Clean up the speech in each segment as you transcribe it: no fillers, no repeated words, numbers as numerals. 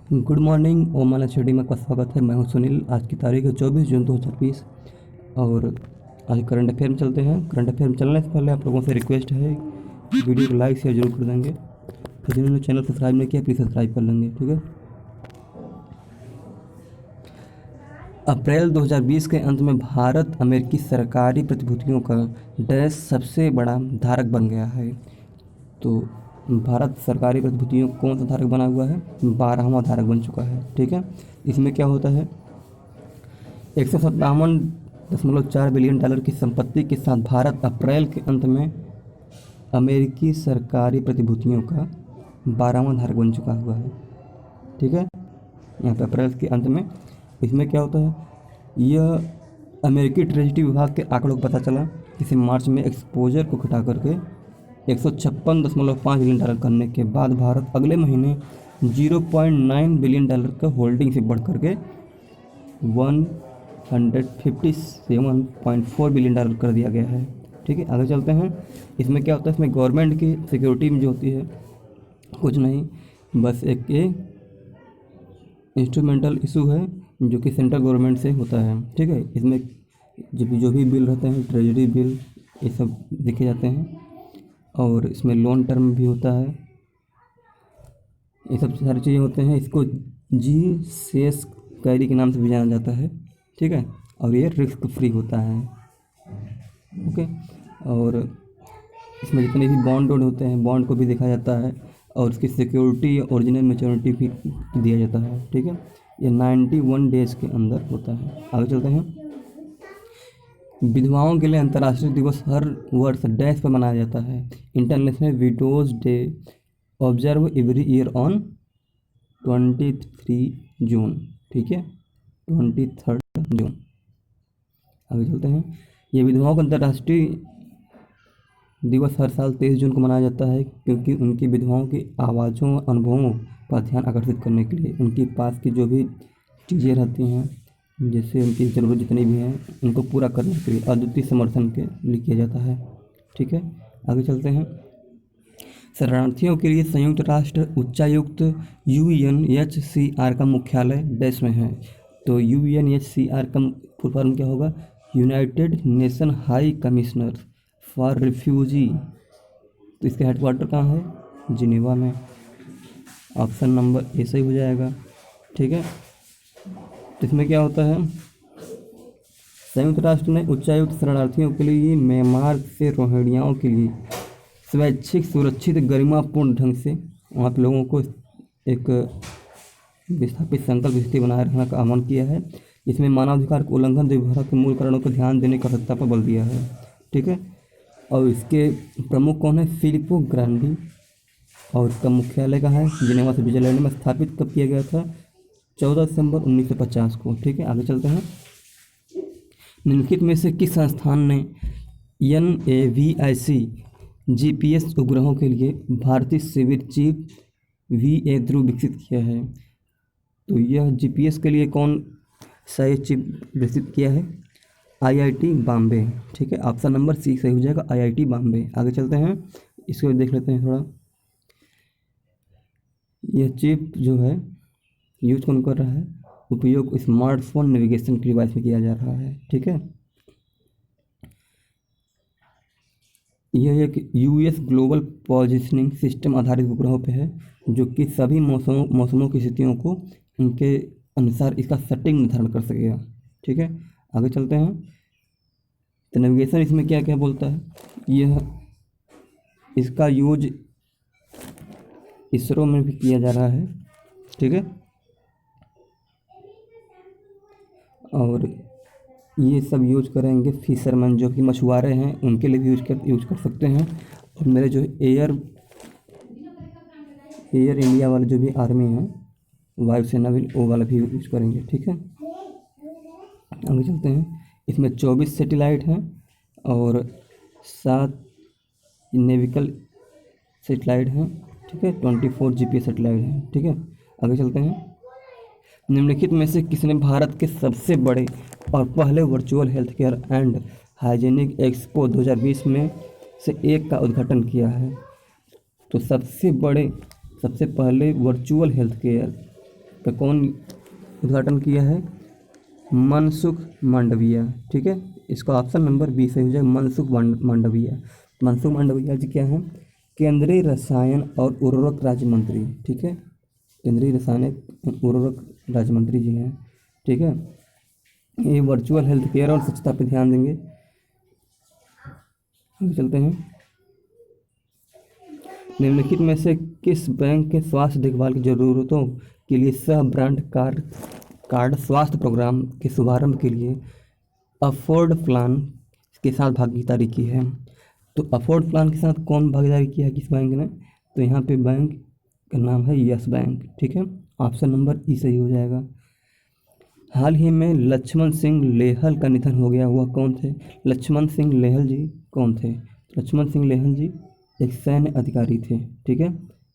Good morning ओमाना study में आपका स्वागत है। मैं हूं सुनील। आज की तारीख है 24 जून 2020 और आज करंट अफेयर में चलते हैं। करंट अफेयर में चलने से पहले आप लोगों से रिक्वेस्ट है, वीडियो को लाइक शेयर जरूर कर देंगे। तो जिन्होंने चैनल सब्सक्राइब नहीं किया प्लीज़ सब्सक्राइब कर लेंगे, ठीक है। अप्रैल 2020 के अंत में भारत अमेरिकी सरकारी प्रतिभूतियों का डैश सबसे बड़ा धारक बन गया है। तो भारत सरकारी प्रतिभूतियों कौन सा धारक बना हुआ है? 12वां धारक बन चुका है, ठीक है। इसमें क्या होता है, 157.4 बिलियन डॉलर की संपत्ति के साथ भारत अप्रैल के अंत में अमेरिकी सरकारी प्रतिभूतियों का 12वां धारक बन चुका हुआ है, ठीक है। यहाँ पे अप्रैल के अंत में इसमें क्या होता है, यह अमेरिकी ट्रेजरी विभाग के आंकड़ों को पता चला। इसे मार्च में एक्सपोजर को घटा करके 156.5 बिलियन डॉलर करने के बाद भारत अगले महीने 0.9 बिलियन डॉलर का होल्डिंग से बढ़ करके 157.4 बिलियन डॉलर कर दिया गया है, ठीक है। आगे चलते हैं। इसमें क्या होता है, इसमें गवर्नमेंट की सिक्योरिटी में जो होती है कुछ नहीं, बस एक ये इंस्ट्रूमेंटल इशू है जो कि सेंट्रल गवर्नमेंट से होता है, ठीक है। इसमें जो भी बिल रहते हैं, ट्रेजरी बिल, ये सब देखे जाते हैं और इसमें लोन टर्म भी होता है, ये सब सारी चीज़ें होते हैं। इसको जी शेष कैरी के नाम से भी जाना जाता है, ठीक है। और ये रिस्क फ्री होता है, ओके। और इसमें जितने भी बॉन्ड होते हैं, बॉन्ड को भी देखा जाता है और उसकी सिक्योरिटी ओरिजिनल मैच्योरिटी भी दिया जाता है, ठीक है। ये 91 डेज के अंदर होता है। आगे चलते हैं। विधवाओं के लिए अंतर्राष्ट्रीय दिवस हर वर्ष डैश पर मनाया जाता है। International widows day observe every year on 23 जून, ठीक है, 23 जून। आगे चलते हैं। ये विधवाओं का अंतर्राष्ट्रीय दिवस हर साल 23 जून को मनाया जाता है क्योंकि उनकी विधवाओं की आवाज़ों अनुभवों पर ध्यान आकर्षित करने के लिए उनके पास की जो भी चीज़ें रहती हैं, जैसे उनकी ज़रूरत जितनी भी हैं, उनको पूरा करने के लिए अद्वितीय समर्थन के लिए किया जाता है, ठीक है। आगे चलते हैं। शरणार्थियों के लिए संयुक्त राष्ट्र उच्चायुक्त UNHCR का मुख्यालय डैश में है। तो UNHCR का फुल फॉर्म क्या होगा? United nation high commissioner for refugee. तो इसका हेडक्वार्टर कहाँ है? जिनेवा में। ऑप्शन नंबर ए सही हो जाएगा, ठीक है। तो इसमें क्या होता है, संयुक्त राष्ट्र ने उच्चायुक्त शरणार्थियों के लिए म्यांमार से रोहिंग्याओं के लिए स्वैच्छिक सुरक्षित गरिमापूर्ण ढंग से वहाँ पे लोगों को एक विस्थापित संकल्प स्थिति बनाए रखने का आह्वान किया है। इसमें मानवाधिकार के उल्लंघन दुर्व्यवहार के मूल कारणों पर ध्यान देने की आवश्यकता पर बल दिया है, ठीक है। और इसके प्रमुख कौन है? फिलिपो ग्रांडी। और इसका मुख्यालय कहाँ है? जिनेवा स्विट्जरलैंड में। स्थापित कब किया गया था? 14 दिसंबर 1950 को, ठीक है। आगे चलते हैं। निम्नलिखित में से किस संस्थान ने NAVIC GPS उपग्रहों के लिए भारतीय सिविल चीफ VA ध्रुव विकसित किया है? तो यह GPS के लिए कौन सा ये चिप विकसित किया है? IIT बॉम्बे, ठीक है। ऑप्शन नंबर सी सही हो जाएगा, IIT बॉम्बे। आगे चलते हैं, इसको देख लेते हैं थोड़ा। यह चिप जो है यूज कौन कर रहा है? उपयोग स्मार्टफोन नेविगेशन के डिवाइस में किया जा रहा है, ठीक है। यह एक US ग्लोबल पोजिशनिंग सिस्टम आधारित उपग्रहों पे है जो कि सभी मौसमों की स्थितियों को उनके अनुसार इसका सेटिंग निर्धारण कर सकेगा, ठीक है। आगे चलते हैं। तो नेविगेशन इसमें क्या क्या बोलता है? यह इसका यूज इसरो में भी किया जा रहा है, ठीक है। और ये सब यूज करेंगे फिशरमैन जो कि मछुआरे हैं, उनके लिए भी यूज कर सकते हैं। और मेरे जो एयर इंडिया वाले जो भी आर्मी हैं, वायुसेना भी, वो वाला भी यूज करेंगे, ठीक है। आगे चलते हैं। इसमें 24 सैटेलाइट हैं और 7 नेविकल सैटेलाइट हैं, ठीक है। 24 GPS सैटेलाइट हैं, ठीक है। आगे चलते हैं। निम्नलिखित में से किसने भारत के सबसे बड़े और पहले virtual health care and hygienic expo 2020 में से एक का उद्घाटन किया है? तो सबसे पहले वर्चुअल हेल्थ केयर का कौन उद्घाटन किया है? मनसुख मांडविया। ठीक है, इसका ऑप्शन नंबर बी सही हो जाएगा, मनसुख मांडविया। मनसुख मांडविया जी क्या है? केंद्रीय रसायन और उर्वरक राज्य मंत्री। ठीक है, केंद्रीय रसायन उर्वरक राज्य मंत्री जी हैं। ठीक है, ये वर्चुअल हेल्थ केयर और स्वच्छता पर ध्यान देंगे। आगे चलते हैं। निम्नलिखित में से किस बैंक के स्वास्थ्य देखभाल की जरूरतों के लिए सह ब्रांड कार्ड स्वास्थ्य प्रोग्राम के शुभारंभ के लिए अफोर्ड प्लान के साथ भागीदारी की है? तो अफोर्ड प्लान के साथ कौन भागीदारी किया है किस बैंक ने? तो यहाँ पे बैंक का नाम है यस बैंक। ठीक है, ऑप्शन नंबर ई सही हो जाएगा। हाल ही में लक्ष्मण सिंह लेहल का निधन हो गया, वह कौन थे? लक्ष्मण सिंह लेहल जी कौन थे? लक्ष्मण सिंह लेहल जी एक सैन्य अधिकारी थे। ठीक है,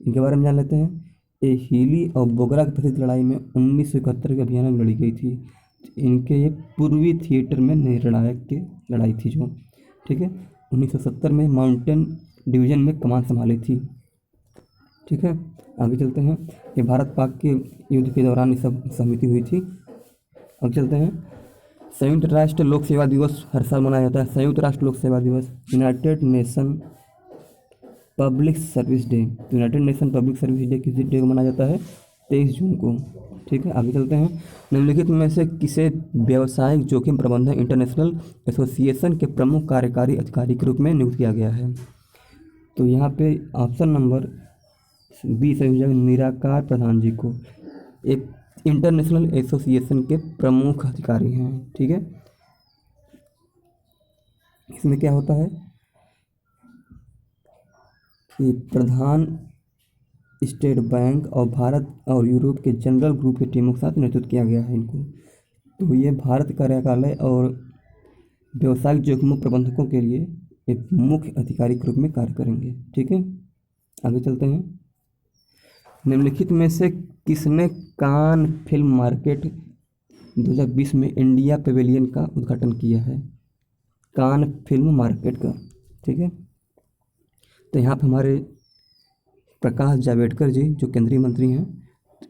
इनके बारे में जान लेते हैं। ये हीली और बोगरा की प्रसिद्ध लड़ाई में 1971 के अभियान में लड़ी गई थी। इनके ये पूर्वी थिएटर में निर्णायक की लड़ाई थी जो। ठीक है, 1970 में माउंटेन डिवीज़न में कमान संभाली थी। ठीक है, आगे चलते हैं। ये भारत पाक के युद्ध के दौरान ये सब समिति हुई थी। अब चलते हैं। संयुक्त राष्ट्र लोक सेवा दिवस हर साल मनाया जाता है। संयुक्त राष्ट्र लोक सेवा दिवस, United nation public service day. United nation public service day किस डे को मनाया जाता है? 23 जून को। ठीक है, आगे चलते हैं। निम्नलिखित में से किसे व्यावसायिक जोखिम प्रबंधन इंटरनेशनल एसोसिएशन के प्रमुख कार्यकारी अधिकारी के रूप में नियुक्त किया गया है? तो यहाँ पे ऑप्शन नंबर बी सही हो जाएगा, निराकार प्रधान जी को। एक इंटरनेशनल एसोसिएशन के प्रमुख अधिकारी हैं। ठीक है, इसमें क्या होता है कि प्रधान स्टेट बैंक और भारत और यूरोप के जनरल ग्रुप की टीमों के साथ नेतृत्व किया गया है इनको। तो ये भारत कार्यालय और व्यवसायिक जोखिमों प्रबंधकों के लिए एक मुख्य अधिकारी के रूप में कार्य करेंगे। ठीक है, आगे चलते हैं। निम्नलिखित में से किसने कान फिल्म मार्केट 2020 में इंडिया पेवेलियन का उद्घाटन किया है? कान फिल्म मार्केट का। ठीक है, तो यहाँ पर हमारे प्रकाश जावड़ेकर जी जो केंद्रीय मंत्री हैं,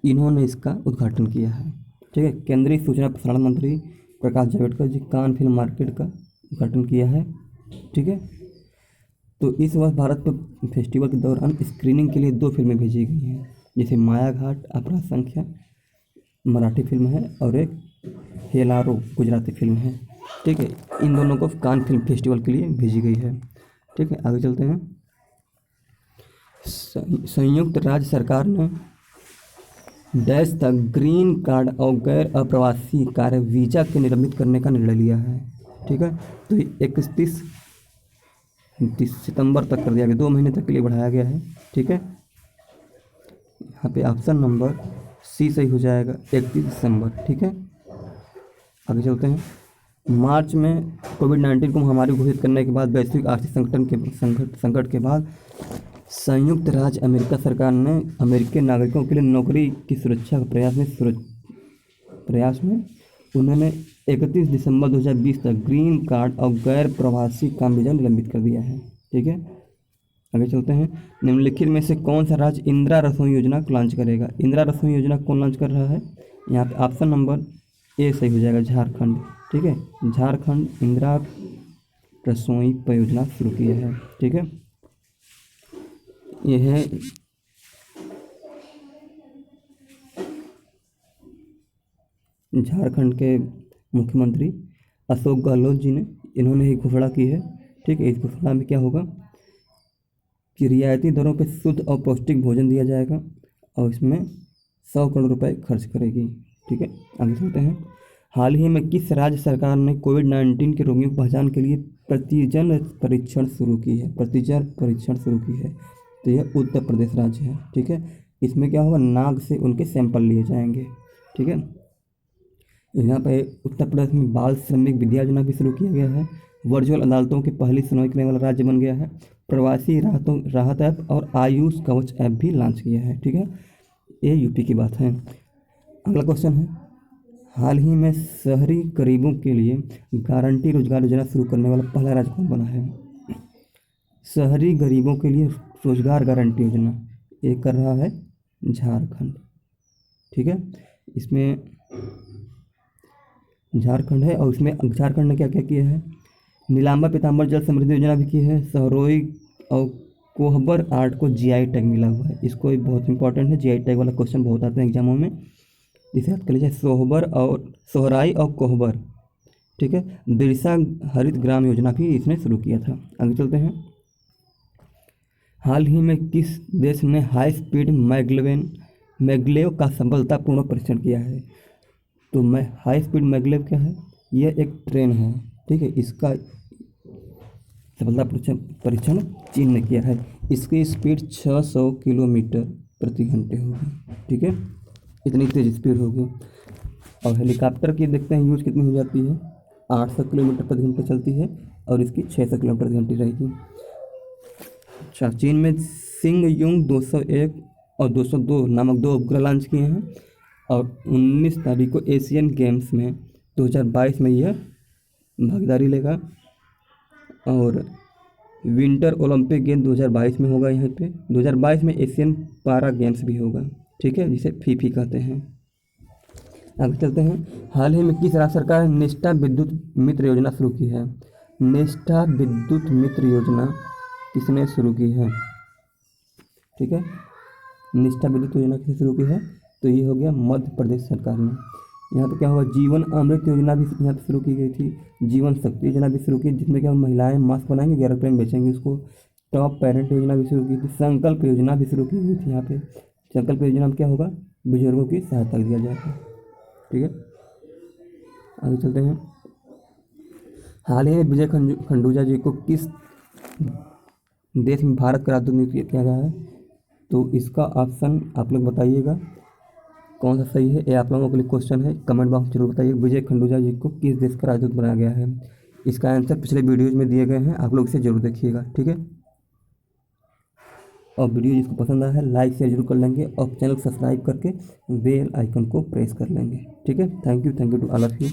इन्होंने इसका उद्घाटन किया है। ठीक है, केंद्रीय सूचना प्रसारण मंत्री प्रकाश जावड़ेकर जी कान फिल्म मार्केट का उद्घाटन किया है। ठीक है, तो इस वर्ष भारत पर फेस्टिवल के दौरान स्क्रीनिंग के लिए 2 फिल्में भेजी गई हैं, जैसे माया घाट अपराध संख्या मराठी फिल्म है और एक हेलारो गुजराती फिल्म है। ठीक है, इन दोनों को कान फिल्म फेस्टिवल के लिए भेजी गई है। ठीक है, आगे चलते हैं। संयुक्त राज्य सरकार ने डैश तक ग्रीन कार्ड और गैर अप्रवासी कार्य वीज़ा के निलंबित करने का निर्णय लिया है। ठीक है, तो 31 सितंबर तक कर दिया गया, 2 महीने तक के लिए बढ़ाया गया है। ठीक है, यहाँ पे ऑप्शन नंबर सी सही हो जाएगा, 31 दिसंबर। ठीक है, आगे चलते हैं। मार्च में कोविड-19 को महामारी घोषित करने के बाद वैश्विक आर्थिक संकट के बाद संयुक्त राज्य अमेरिका सरकार ने अमेरिकी नागरिकों के लिए नौकरी की सुरक्षा के प्रयास में उन्होंने 31 दिसंबर 2020 तक ग्रीन कार्ड और गैर प्रवासी काम वीज़ा निलंबित कर दिया है। ठीक है, आगे चलते हैं। निम्नलिखित में से कौन सा राज्य इंदिरा रसोई योजना को लॉन्च करेगा? इंदिरा रसोई योजना कौन लॉन्च कर रहा है? यहाँ पे ऑप्शन नंबर ए सही हो जाएगा, झारखंड। ठीक है, झारखंड इंदिरा रसोई परियोजना शुरू किया है। ठीक है, यह है झारखंड के मुख्यमंत्री अशोक गहलोत जी ने, इन्होंने ही घोषणा की है। ठीक है, इस घोषणा में क्या होगा कि रियायती दरों पर शुद्ध और पौष्टिक भोजन दिया जाएगा और इसमें 100 करोड़ रुपए खर्च करेगी। ठीक है, आगे चलते हैं। हाल ही में किस राज्य सरकार ने कोविड-19 के रोगियों की पहचान के लिए प्रतिजन परीक्षण शुरू की है? तो यह उत्तर प्रदेश राज्य है। ठीक है, इसमें क्या होगा, नाक से उनके सैंपल लिए जाएंगे। ठीक है, यहाँ पे उत्तर प्रदेश में बाल श्रमिक विद्या योजना भी शुरू किया गया है। वर्चुअल अदालतों की पहली सुनवाई करने वाला राज्य बन गया है। प्रवासी राहत ऐप और आयुष कवच ऐप भी लॉन्च किया है। ठीक है, ये यूपी की बात है। अगला क्वेश्चन है, हाल ही में शहरी गरीबों के लिए गारंटी रोजगार योजना शुरू करने वाला पहला राज्य कौन बना है? शहरी गरीबों के लिए रोजगार गारंटी योजना ये कर रहा है झारखंड। ठीक है, इसमें झारखंड है, और इसमें झारखंड ने क्या क्या किया है, नीलांबर पीताम्बर जल समृद्धि योजना भी की है, सहरोई और कोहबर आर्ट को जीआई टैग मिला हुआ है। इसको भी बहुत इंपॉर्टेंट है, जीआई टैग वाला क्वेश्चन बहुत आते हैं एग्जामों में, जिसे याद कर लीजिए। सोहराई और कोहबर, ठीक है। बिरसा हरित ग्राम योजना भी इसने शुरू किया था। आगे चलते हैं। हाल ही में किस देश ने हाई स्पीड मैगलेव का सफलतापूर्ण परीक्षण किया है? तो हाई स्पीड मैगलेव क्या है? यह एक ट्रेन है, ठीक है। इसका सफलता परीक्षण चीन ने किया है। इसकी स्पीड 600 किलोमीटर प्रति घंटे होगी, ठीक है। इतनी तेज स्पीड होगी। और हेलीकॉप्टर की देखते हैं यूज कितनी हो जाती है, 800 किलोमीटर प्रति घंटे चलती है, और इसकी 600 किलोमीटर प्रति घंटे रहेगी। अच्छा, चीन में सिंग युंग 201 और 202 नामक 2 उपग्रह लॉन्च किए हैं, और 19 तारीख को एशियन गेम्स में 2022 में यह भागीदारी लेगा। और विंटर ओलंपिक गेम 2022 में होगा यहाँ पे। 2022 में एशियन पारा गेम्स भी होगा, ठीक है, जिसे फीफी कहते हैं। आगे चलते हैं। हाल ही में किस राज्य सरकार ने निष्ठा विद्युत मित्र योजना शुरू की है? निष्ठा विद्युत मित्र योजना किसने शुरू की है? ठीक है, निष्ठा विद्युत योजना किसने शुरू की है? तो ये हो गया मध्य प्रदेश सरकार ने। यहाँ पे क्या हुआ, जीवन अमृत योजना भी यहाँ पे शुरू की गई थी, जीवन शक्ति योजना भी शुरू की, जिसमें क्या महिलाएं मास्क बनाएंगे, 11 रुपये में बेचेंगे उसको। टॉप पेरेंट योजना भी शुरू की थी, संकल्प योजना भी शुरू की गई थी। यहाँ पे संकल्प योजना में क्या होगा, बुजुर्गों की सहायता दिया जाएगा, ठीक है। आगे चलते हैं। हाल ही में विजय खंडूजा जी को किस देश में भारत का राजदूत किया गया है? तो इसका ऑप्शन आप लोग बताइएगा कौन सा सही है। ये आप लोगों के लिए क्वेश्चन है, कमेंट बॉक्स जरूर बताइए। विजय खंडूजा जी को किस देश का राजदूत बनाया गया है? इसका आंसर पिछले वीडियोज में दिए गए हैं, आप लोग इसे जरूर देखिएगा, ठीक है। और वीडियो जिसको पसंद आया है लाइक शेयर जरूर कर लेंगे, और चैनल को सब्सक्राइब करके बेल आइकन को प्रेस कर लेंगे, ठीक है। Thank you to all of you.